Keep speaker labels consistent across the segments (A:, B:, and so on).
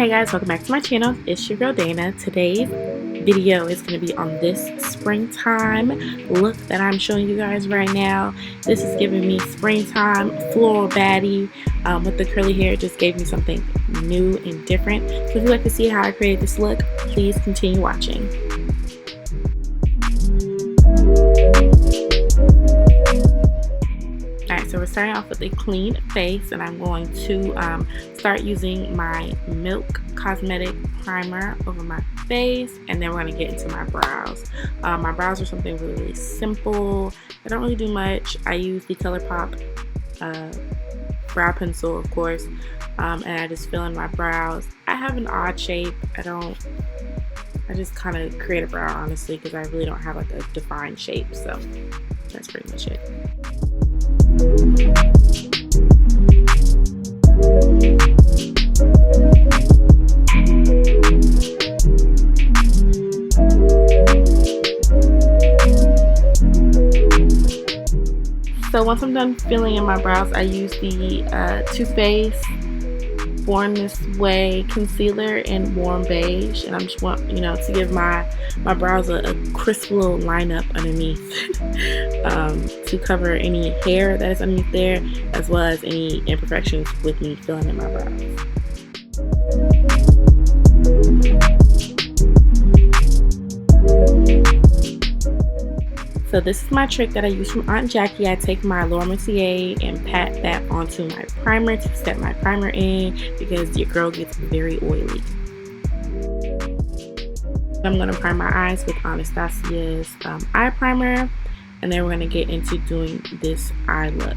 A: Hey guys, welcome back to my channel. It's your girl Dana. Today's video is going to be on this springtime look that I'm showing you guys right now. This is giving me springtime floral baddie with the curly hair. It just gave me something new and different. So if you'd like to see how I created this look, please continue watching. Alright, so we're starting off with a clean face, and I'm going to start using my Milk Cosmetic primer over my face, and then we're going to get into my brows. My brows are something really simple. I don't really do much. I use the ColourPop brow pencil, of course, and I just fill in my brows. I have an odd shape. I just kind of create a brow, honestly, because I really don't have like a defined shape, so that's pretty much it. So once I'm done filling in my brows, I use the Too Faced Born This Way concealer in warm beige, and I'm just want to give my brows a crisp little lineup underneath to cover any hair that is underneath there, as well as any imperfections with me filling in my brows. So this is my trick that I use from Aunt Jackie. I take my Laura Mercier and pat that onto my primer to set my primer in, because your girl gets very oily. I'm going to prime my eyes with Anastasia's eye primer, and then we're going to get into doing this eye look.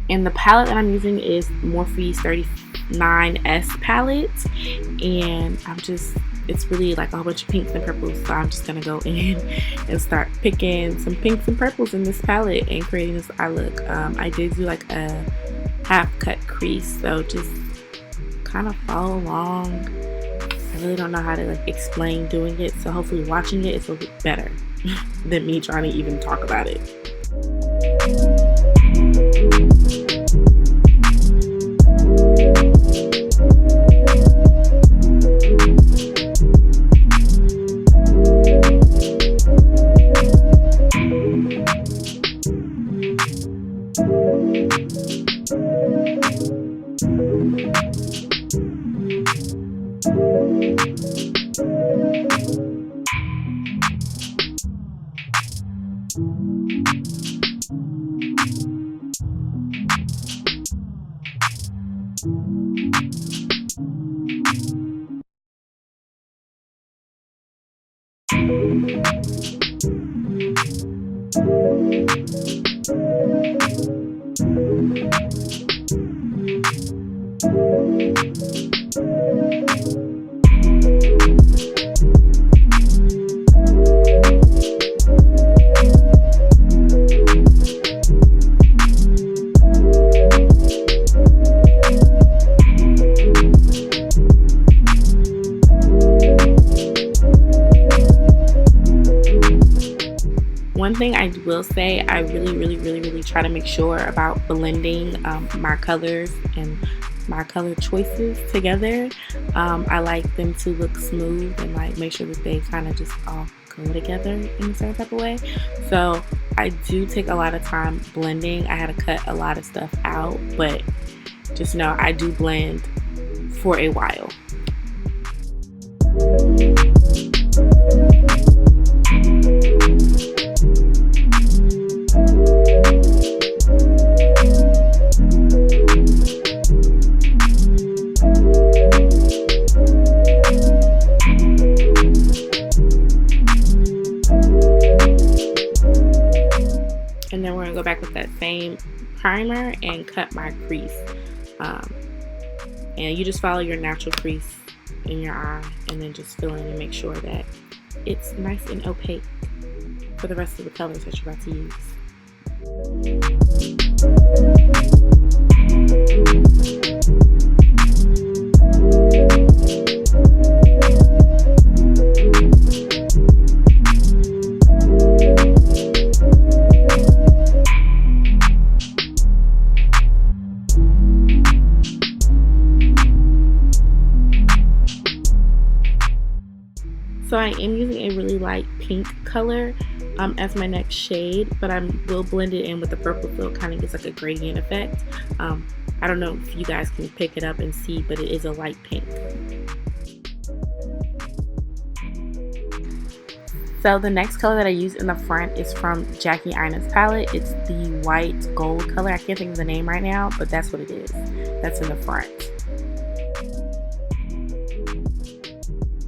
A: And the palette that I'm using is Morphe 39S palette, and it's really like a whole bunch of pinks and purples, so I'm just gonna go in and start picking some pinks and purples in this palette and creating this eye look. I did do like a half cut crease, so just kind of follow along. I really don't know how to like explain doing it, so hopefully watching it is a little bit better than me trying to even talk about it. One thing I will say, I really try to make sure about blending my colors and my color choices together. I like them to look smooth and like make sure that they kind of just all go together in a certain type of way. So I do take a lot of time blending. I had to cut a lot of stuff out, but just know I do blend for a while. And then we're going to go back with that same primer and cut my crease. And you just follow your natural crease in your eye, and then just fill in and make sure that it's nice and opaque for the rest of the colors that you're about to use. So I am using a really light pink color as my next shade, but I will blend it in with the purple so it kind of gets like a gradient effect. I don't know if you guys can pick it up and see, but it is a light pink. So the next color that I use in the front is from Jackie Aina's palette. It's the white gold color. I can't think of the name right now, but that's what it is. That's in the front.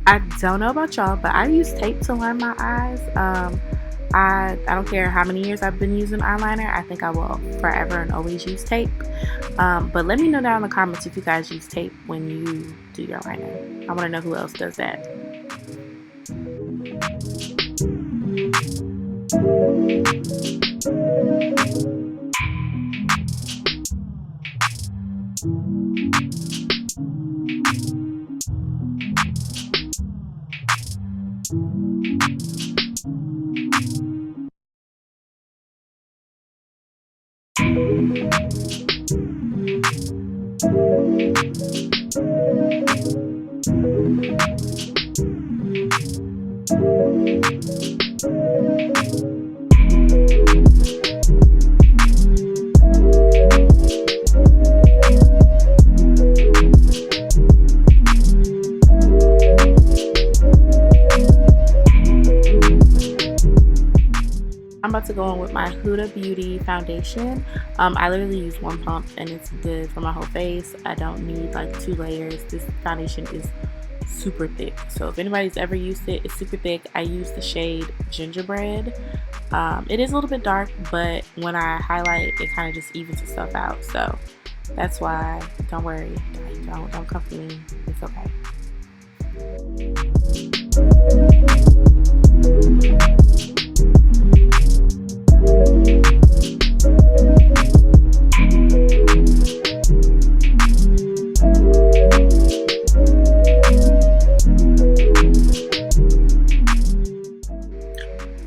A: I don't know about y'all, but I use tape to line my eyes. I don't care how many years I've been using eyeliner. I think I will forever and always use tape. But let me know down in the comments if you guys use tape when you do your liner. I want to know who else does that. I'm about to go in with my Huda Beauty foundation. I literally use one pump and it's good for my whole face. I don't need like 2 layers. This foundation is super thick. So if anybody's ever used it, it's super thick. I use the shade Gingerbread. It is a little bit dark, but when I highlight, it kind of just evens itself out. So that's why, don't worry, don't come for me. It's okay.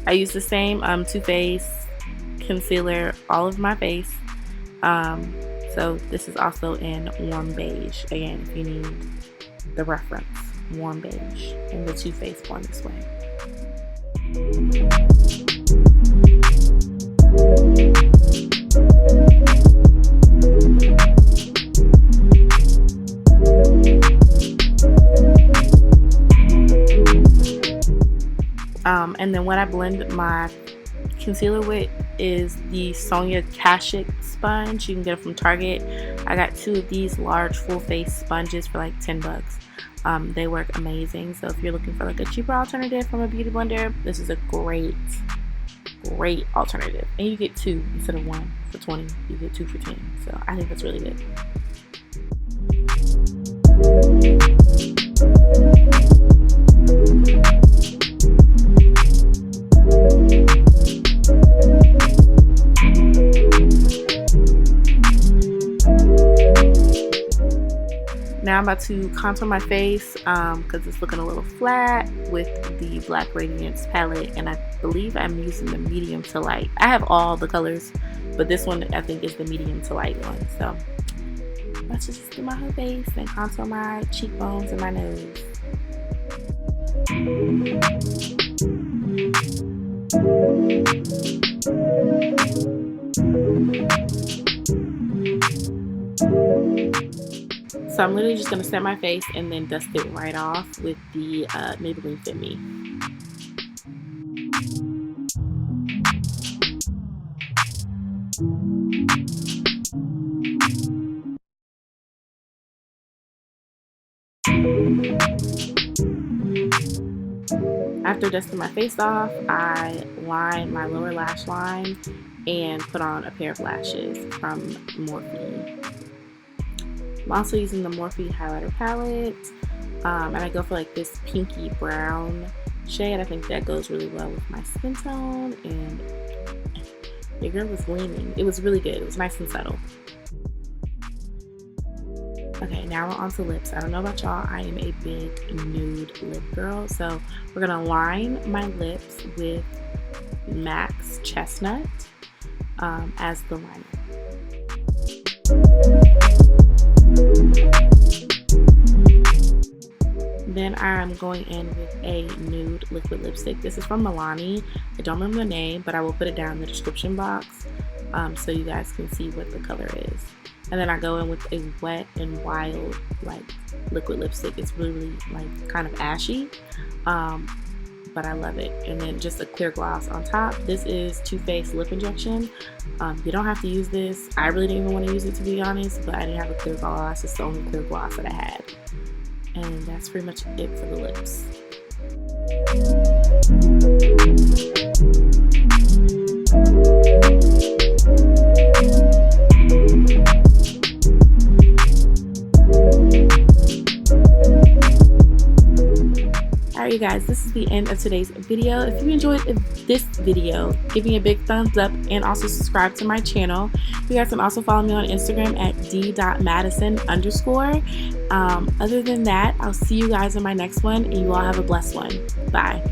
A: I use the same Too Faced concealer all over my face. So this is also in warm beige. Again, if you need the reference, warm beige, and the Too Faced one this way. And then what I blend my concealer with is the Sonia Kashuk sponge. You can get it from Target. I got 2 of these large full face sponges for like 10 bucks. They work amazing. So if you're looking for like a cheaper alternative from a beauty blender, this is a great alternative. And you get 2 instead of 1 for 20. You get 2 for 10. So I think that's really good. Now I'm about to contour my face because it's looking a little flat with the Black Radiance palette, and I believe I'm using the medium to light. I have all the colors, but this one I think is the medium to light one. So let's just do my whole face and contour my cheekbones and my nose. So I'm literally just going to set my face and then dust it right off with the Maybelline Fit Me. After dusting my face off, I line my lower lash line and put on a pair of lashes from Morphe. I'm also using the Morphe highlighter palette, and I go for like this pinky brown shade. I think that goes really well with my skin tone, and your girl was gleaming. It was really good. It was nice and subtle. Okay, now we're on to lips. I don't know about y'all, I am a big nude lip girl, so we're gonna line my lips with MAC's Chestnut as the liner. Then I'm going in with a nude liquid lipstick. This is from Milani. I don't remember the name, but I will put it down in the description box so you guys can see what the color is. And then I go in with a Wet n Wild like liquid lipstick. It's really like kind of ashy, but I love it. And then just a clear gloss on top. This is Too Faced Lip Injection. You don't have to use this. I really didn't even want to use it, to be honest, but I didn't have a clear gloss. It's the only clear gloss that I had. And that's pretty much it for the lips. Alright you guys, this is the end of today's video. If you enjoyed this video, give me a big thumbs up and also subscribe to my channel. You guys can also follow me on Instagram at d.madison_. Other than that, I'll see you guys in my next one, and you all have a blessed one. Bye.